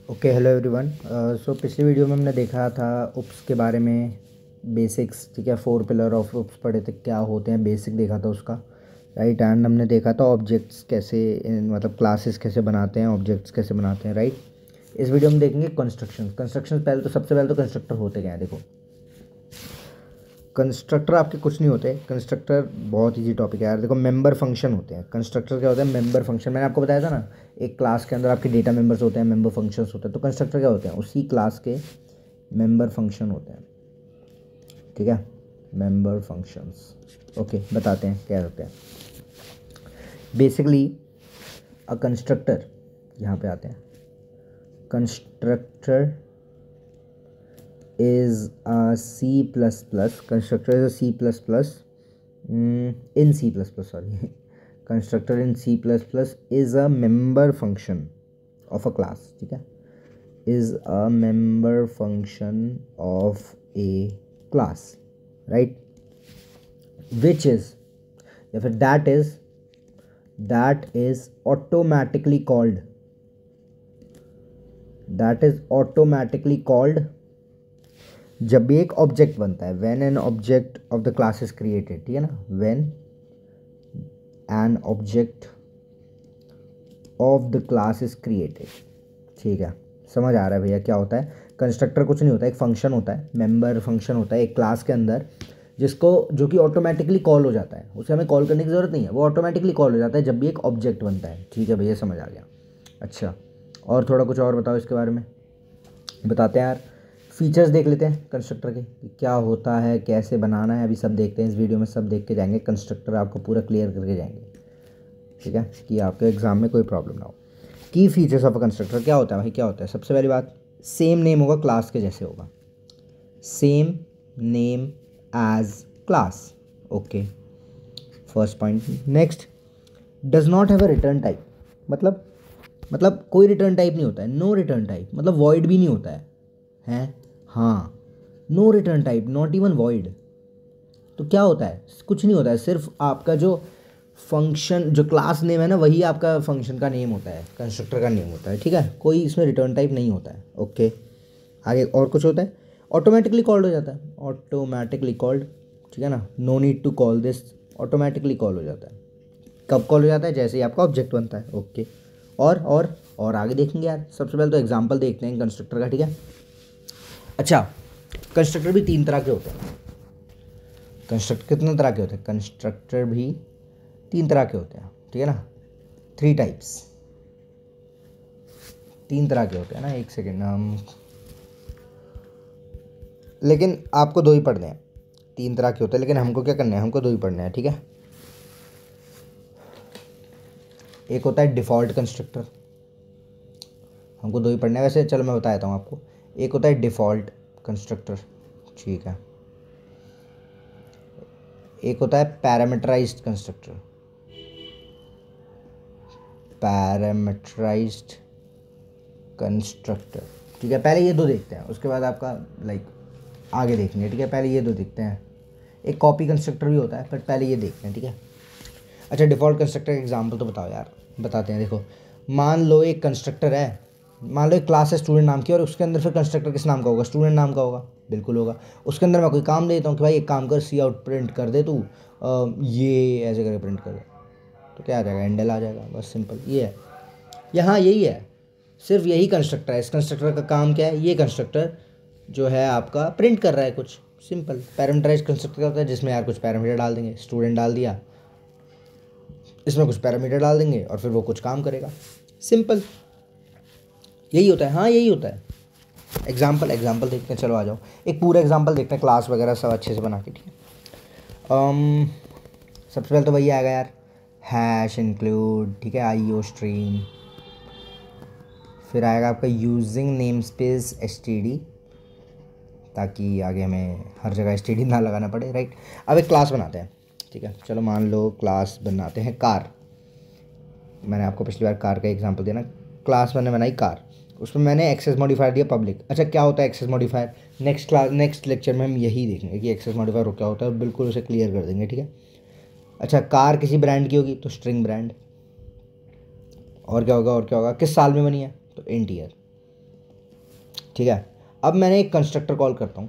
Okay, hello everyone. सो पिछली video में हमने देखा था उप्स के बारे में, बेसिक्स। ठीक है, 4 पिलर ऑफ उप्स पढ़े थे, क्या होते हैं, बेसिक देखा था उसका, राइट। एंड हमने देखा था ऑब्जेक्ट्स कैसे, मतलब क्लासेस कैसे बनाते हैं, ऑब्जेक्ट्स कैसे बनाते हैं, राइट। इस वीडियो में देखेंगे कंस्ट्रक्शन। पहले तो सबसे पहले तो कंस्ट्रक्टर होते क्या है, देखो। कंस्ट्रक्टर आपके कुछ नहीं होते। कंस्ट्रक्टर बहुत इजी टॉपिक है यार। देखो, मेंबर फंक्शन होते हैं। कंस्ट्रक्टर क्या होता है? Member function. मैंने आपको बताया था ना, एक क्लास के अंदर आपके डेटा मेंबर्स होते हैं, मेंबर फंक्शंस होते हैं। तो कंस्ट्रक्टर क्या होते हैं? उसी क्लास के मेंबर फंक्शन होते हैं। ठीक है, मेंबर फंक्शंस। ओके, बताते हैं क्या होते हैं। बेसिकली अ कंस्ट्रक्टर, यहाँ पे आते हैं। Constructor is a C++. Constructor is a C++. In C++, sorry. Constructor in C++ is a member function of a class. ठीक है, is a member function of a class, right? Which is, या फिर that is automatically called जब भी एक object बनता है। When an object of the class is created, ठीक है ना, when an object of the class is created. ठीक है, समझ आ रहा है भैया क्या होता है? कंस्ट्रक्टर कुछ नहीं होता, एक फंक्शन होता है, मेंबर फंक्शन होता है एक क्लास के अंदर, जो कि ऑटोमेटिकली कॉल हो जाता है। उसे हमें कॉल करने की ज़रूरत नहीं है, वो ऑटोमेटिकली कॉल हो जाता है जब भी एक ऑब्जेक्ट बनता है। ठीक है भैया, समझ आ गया। अच्छा, और थोड़ा कुछ और बताओ इसके बारे में। बताते हैं यार, फीचर्स देख लेते हैं कंस्ट्रक्टर के, क्या होता है, कैसे बनाना है, अभी सब देखते हैं इस वीडियो में। सब देख के जाएंगे, कंस्ट्रक्टर आपको पूरा क्लियर करके जाएंगे। ठीक है, कि आपके एग्जाम में कोई प्रॉब्लम ना हो। की फीचर्स ऑफ अ कंस्ट्रक्टर क्या होता है भाई? क्या होता है? सबसे पहली बात, सेम नेम होगा, क्लास के जैसे होगा। Same name as class. Okay, first point. Next, does not have a return type. मतलब कोई रिटर्न टाइप नहीं होता है। नो रिटर्न टाइप मतलब वॉइड भी नहीं होता है? हाँ, no return type, not even void. तो क्या होता है? कुछ नहीं होता है, सिर्फ आपका जो फंक्शन, जो क्लास नेम है ना, वही आपका फंक्शन का नेम होता है, कंस्ट्रक्टर का नेम होता है। ठीक है, कोई इसमें रिटर्न टाइप नहीं होता है। ओके, आगे और कुछ होता है? ऑटोमेटिकली कॉल्ड हो जाता है, ऑटोमेटिकली कॉल्ड। ठीक है ना, no need to call this, automatically call हो जाता है। कब कॉल हो जाता है? जैसे ही आपका ऑब्जेक्ट बनता है। ओके, और आगे देखेंगे यार। सबसे पहले तो एग्जाम्पल देखते हैं कंस्ट्रक्टर का। ठीक है, अच्छा, कंस्ट्रक्टर भी 3 तरह के होते हैं। कंस्ट्रक्टर कितने तरह के होते हैं? कंस्ट्रक्टर भी 3 तरह के होते हैं। ठीक है ना, 3 टाइप्स, 3 तरह के होते हैं ना। एक सेकेंड, लेकिन आपको 2 ही पढ़ने हैं। 3 तरह के होते हैं, लेकिन हमको क्या करना है? हमको 2 ही पढ़ने हैं। ठीक है, एक होता है डिफ़ॉल्ट कंस्ट्रक्टर, हमको 2 ही पढ़ने हैं वैसे। चलो मैं बता देता हूँ आपको। एक होता है डिफ़ॉल्ट कंस्ट्रक्टर, ठीक है। एक होता है पैरामीटराइज्ड कंस्ट्रक्टर, पैरामीटराइज्ड कंस्ट्रक्टर। ठीक है, पहले ये 2 देखते हैं, उसके बाद आपका आगे देखेंगे। ठीक है, पहले ये 2 देखते हैं। एक कॉपी कंस्ट्रक्टर भी होता है, पर पहले ये देखते हैं। ठीक है, अच्छा, डिफ़ॉल्ट कंस्ट्रक्टर का एग्जाम्पल तो बताओ यार। बताते हैं, देखो। मान लो एक कंस्ट्रक्टर है, मान लो एक क्लास है स्टूडेंट नाम की, और उसके अंदर फिर कंस्ट्रक्टर किस नाम का होगा? स्टूडेंट नाम का होगा, बिल्कुल होगा। उसके अंदर मैं कोई काम देता हूँ कि भाई एक काम कर, सी आउट प्रिंट कर दे तू, ये ऐसे करके प्रिंट कर दे, तो क्या आ जाएगा? एंडल आ जाएगा, बस सिंपल ये है। यहाँ यही है, सिर्फ यही कंस्ट्रक्टर है। इस कंस्ट्रक्टर का काम क्या है? ये कंस्ट्रक्टर जो है आपका प्रिंट कर रहा है कुछ, सिंपल। पैरामीटराइज्ड कंस्ट्रक्टर होता है जिसमें यार कुछ पैरामीटर डाल देंगे, स्टूडेंट डाल दिया, इसमें कुछ पैरामीटर डाल देंगे और फिर वो कुछ काम करेगा, सिंपल। यही होता है, हाँ यही होता है। एग्जाम्पल देखते हैं, चलो आ जाओ। एक पूरा एग्जाम्पल देखते हैं, क्लास वगैरह सब अच्छे से बना के। ठीक है, सबसे पहले तो वही आएगा यार, हैश इंक्लूड। ठीक है, IO स्ट्रीम। फिर आएगा आपका यूजिंग नेम स्पेस STD, ताकि आगे हमें हर जगह STD ना लगाना पड़े, राइट। अब एक क्लास बनाते हैं। ठीक है, चलो मान लो क्लास बनाते हैं कार। मैंने आपको पिछली बार कार का एग्जांपल दिया ना। क्लास मैंने बनाई कार, उसमें मैंने एक्सेस मॉडिफायर दिया पब्लिक। अच्छा, क्या होता है एक्सेस मॉडिफायर? नेक्स्ट लेक्चर में हम यही देखेंगे कि एक्सेस मॉडिफायर क्या होता है, बिल्कुल उसे क्लियर कर देंगे। ठीक है, अच्छा, कार किसी ब्रांड की होगी तो स्ट्रिंग ब्रांड। और क्या होगा? किस साल में बनी है? तो इंट ईयर। ठीक है। अब मैंने एक कंस्ट्रक्टर कॉल करता हूँ,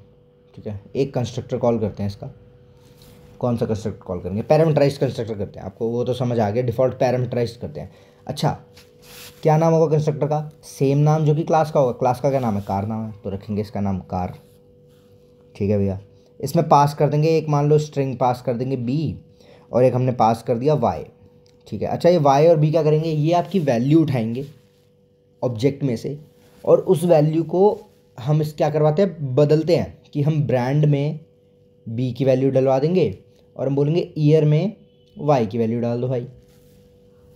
ठीक है, एक कंस्ट्रक्टर कॉल करते हैं। इसका कौन सा कंस्ट्रक्टर कॉल करेंगे? पैरामीटराइज्ड कंस्ट्रक्टर करते हैं। आपको वो तो समझ आ गया, डिफ़ॉल्ट पैरामीटराइज्ड करते हैं। अच्छा, क्या नाम होगा कंस्ट्रक्टर का? सेम नाम जो कि क्लास का होगा। क्लास का क्या नाम है? कार नाम है, तो रखेंगे इसका नाम कार। ठीक है भैया। इसमें पास कर देंगे एक, मान लो स्ट्रिंग पास कर देंगे बी, और एक हमने पास कर दिया वाई। ठीक है। अच्छा, ये वाई और बी क्या करेंगे? ये आपकी वैल्यू उठाएंगे ऑब्जेक्ट में से, और उस वैल्यू को हम इस क्या करवाते हैं, बदलते हैं कि हम ब्रांड में बी की वैल्यू डलवा देंगे और हम बोलेंगे ईयर में वाई की वैल्यू डाल दो भाई।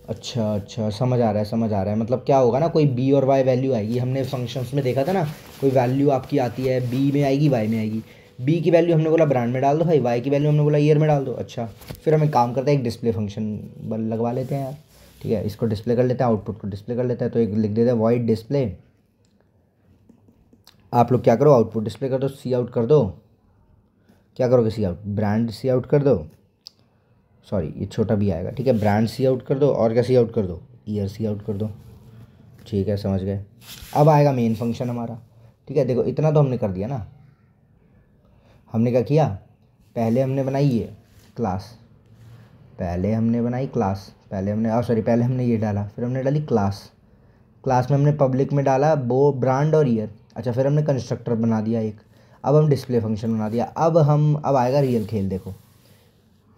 अच्छा अच्छा, समझ आ रहा है, समझ आ रहा है। मतलब क्या होगा ना, कोई बी और वाई वैल्यू आएगी। हमने फंक्शंस में देखा था ना, कोई वैल्यू आपकी आती है, बी में आएगी वाई में आएगी। बी की वैल्यू हमने बोला ब्रांड में डाल दो भाई, वाई की वैल्यू हमने बोला ईयर में डाल दो। अच्छा, फिर हम एक काम करते हैं, एक डिस्प्ले फंक्शन लगवा लेते हैं यार। ठीक है, इसको डिस्प्ले कर लेते हैं, आउटपुट को डिस्प्ले कर लेते हैं। तो एक लिख देते हैं वॉइड डिस्प्ले। आप लोग क्या करो, आउटपुट डिस्प्ले कर दो, सी आउट कर दो। क्या करोगे? सी आउट, ब्रांड सी आउट कर दो। सॉरी, ये छोटा भी आएगा। ठीक है, ब्रांड सी आउट कर दो, और क्या सी आउट कर दो? ईयर सी आउट कर दो। ठीक है, समझ गए। अब आएगा मेन फंक्शन हमारा। ठीक है, देखो इतना तो हमने कर दिया ना। हमने क्या किया, पहले हमने बनाई ये क्लास, पहले हमने बनाई क्लास, पहले हमने सॉरी पहले हमने ये डाला, फिर हमने डाली क्लास। क्लास में हमने पब्लिक में डाला वो ब्रांड और ईयर। अच्छा, फिर हमने कंस्ट्रक्टर बना दिया एक। अब हम डिस्प्ले फंक्शन बना दिया। अब आएगा रियल खेल। देखो,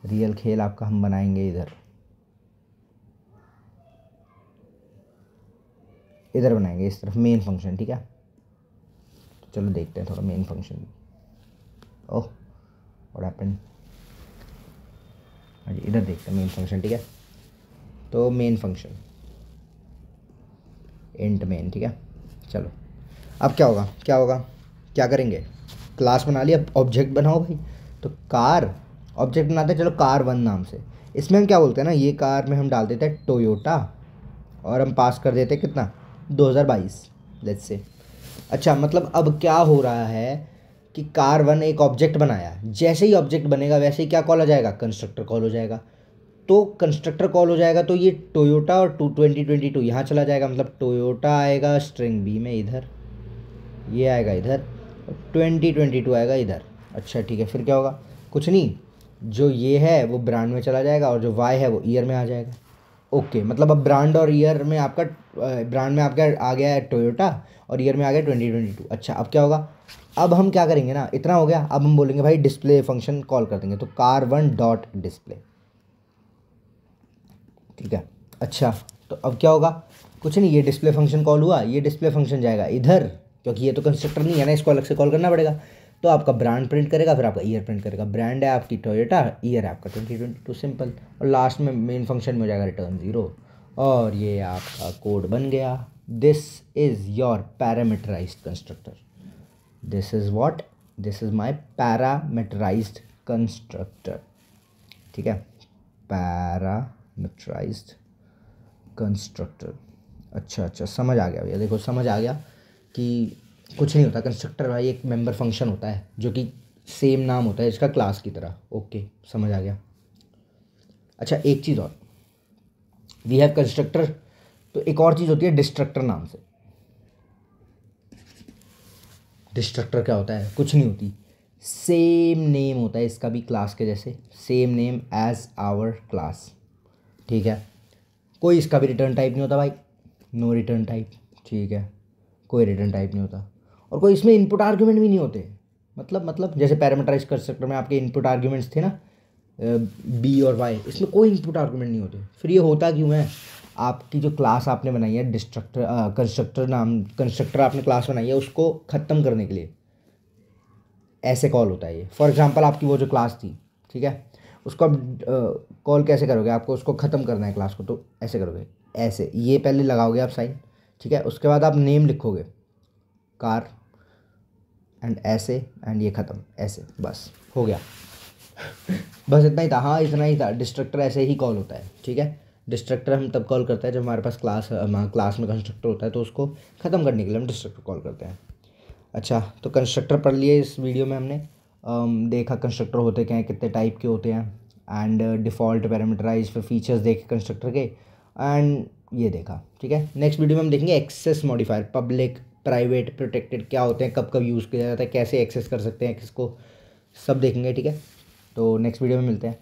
रियल खेल आपका हम बनाएंगे इधर, इधर बनाएंगे इस तरफ मेन फंक्शन। ठीक है, तो चलो देखते हैं थोड़ा main function. Oh, what happened? हाँ जी, इधर देखते हैं मेन फंक्शन। ठीक है, तो मेन फंक्शन इंट मेन। ठीक है, चलो अब क्या होगा, क्या होगा, क्या करेंगे? क्लास बना लिया, ऑब्जेक्ट बनाओ भाई। तो कार ऑब्जेक्ट बनाते हैं, चलो कार वन नाम से। इसमें हम क्या बोलते हैं ना, ये कार में हम डाल देते हैं टोयोटा, और हम पास कर देते हैं कितना, 2022 लेट्स से। अच्छा, मतलब अब क्या हो रहा है कि कार वन एक ऑब्जेक्ट बनाया, जैसे ही ऑब्जेक्ट बनेगा वैसे ही क्या कॉल आ जाएगा, कंस्ट्रक्टर कॉल हो जाएगा। तो कंस्ट्रक्टर कॉल हो जाएगा, तो ये टोयोटा और 2022 यहाँ चला जाएगा। मतलब टोयोटा आएगा स्ट्रिंग बी में इधर, ये आएगा इधर, और 2022 आएगा इधर। अच्छा ठीक है, फिर क्या होगा? कुछ नहीं, जो ये है वो ब्रांड में चला जाएगा, और जो वाई है वो ईयर में आ जाएगा। ओके, मतलब अब ब्रांड और ईयर में आपका, ब्रांड में आपका आ गया है टोयोटा, और ईयर में आ गया 2022। अच्छा, अब क्या होगा? अब हम क्या करेंगे ना, इतना हो गया। अब हम बोलेंगे भाई डिस्प्ले फंक्शन कॉल कर देंगे, तो कार वन डॉट डिस्प्ले। ठीक है। अच्छा, तो अब क्या होगा? कुछ नहीं, ये डिस्प्ले फंक्शन कॉल हुआ, ये डिस्प्ले फंक्शन जाएगा इधर, क्योंकि ये तो कंस्ट्रक्टर नहीं है ना, इसको अलग से कॉल करना पड़ेगा। तो आपका ब्रांड प्रिंट करेगा, फिर आपका ईयर प्रिंट करेगा। ब्रांड है आपकी टोयोटा, ईयर है आपका 2022, सिंपल। और लास्ट में मेन फंक्शन में हो जाएगा रिटर्न 0, और ये आपका कोड बन गया। This is your parameterised constructor. This is what, this is my parameterised constructor. ठीक है, पैरामीटराइज्ड कंस्ट्रक्टर। अच्छा अच्छा, समझ आ गया भैया। देखो समझ आ गया कि कुछ नहीं होता कंस्ट्रक्टर भाई, एक मेंबर फंक्शन होता है जो कि सेम नाम होता है इसका क्लास की तरह। ओके, समझ आ गया। अच्छा, एक चीज़ और, वी हैव कंस्ट्रक्टर, तो एक और चीज़ होती है डिस्ट्रक्टर नाम से। डिस्ट्रक्टर क्या होता है? कुछ नहीं होती, सेम नेम होता है इसका भी क्लास के जैसे, same name as our class. ठीक है, कोई इसका भी रिटर्न टाइप नहीं होता भाई, नो रिटर्न टाइप। ठीक है, कोई रिटर्न टाइप नहीं होता, और कोई इसमें इनपुट आर्ग्यूमेंट भी नहीं होते। मतलब जैसे पैरामीटराइज कंस्ट्रक्टर में आपके इनपुट आर्ग्यूमेंट्स थे ना, बी और वाई, इसमें कोई इनपुट आर्ग्यूमेंट नहीं होते। फिर ये होता क्यों है? आपकी जो क्लास आपने बनाई है डिस्ट्रक्टर, कंस्ट्रक्टर आपने क्लास बनाई है, उसको ख़त्म करने के लिए ऐसे कॉल होता है ये। फॉर एग्जांपल आपकी वो जो क्लास थी, ठीक है, उसको आप कॉल कैसे करोगे? आपको उसको ख़त्म करना है क्लास को, तो ऐसे करोगे, ऐसे, ये पहले लगाओगे आप साइन। ठीक है, उसके बाद आप नेम लिखोगे कार, एंड ऐसे, एंड ये ख़त्म ऐसे, बस हो गया। बस इतना ही था। हाँ, इतना ही था। डिस्ट्रक्टर ऐसे ही कॉल होता है। ठीक है, डिस्ट्रक्टर हम तब कॉल करते हैं जब हमारे पास क्लास में कंस्ट्रक्टर होता है, तो उसको ख़त्म करने के लिए हम डिस्ट्रक्टर कॉल करते हैं। अच्छा, तो कंस्ट्रक्टर पढ़ लिए इस वीडियो में हमने। देखा कंस्ट्रक्टर होते क्या हैं, कितने टाइप के होते हैं, एंड डिफ़ॉल्ट पैरामीटराइज फिर फीचर्स देखे कंस्ट्रक्टर के, एंड ये देखा। ठीक है, नेक्स्ट वीडियो में हम देखेंगे access modifier, public private protected क्या होते हैं, कब कब यूज़ किया जाता है, कैसे एक्सेस कर सकते हैं किसको, सब देखेंगे। ठीक है, तो नेक्स्ट वीडियो में मिलते हैं।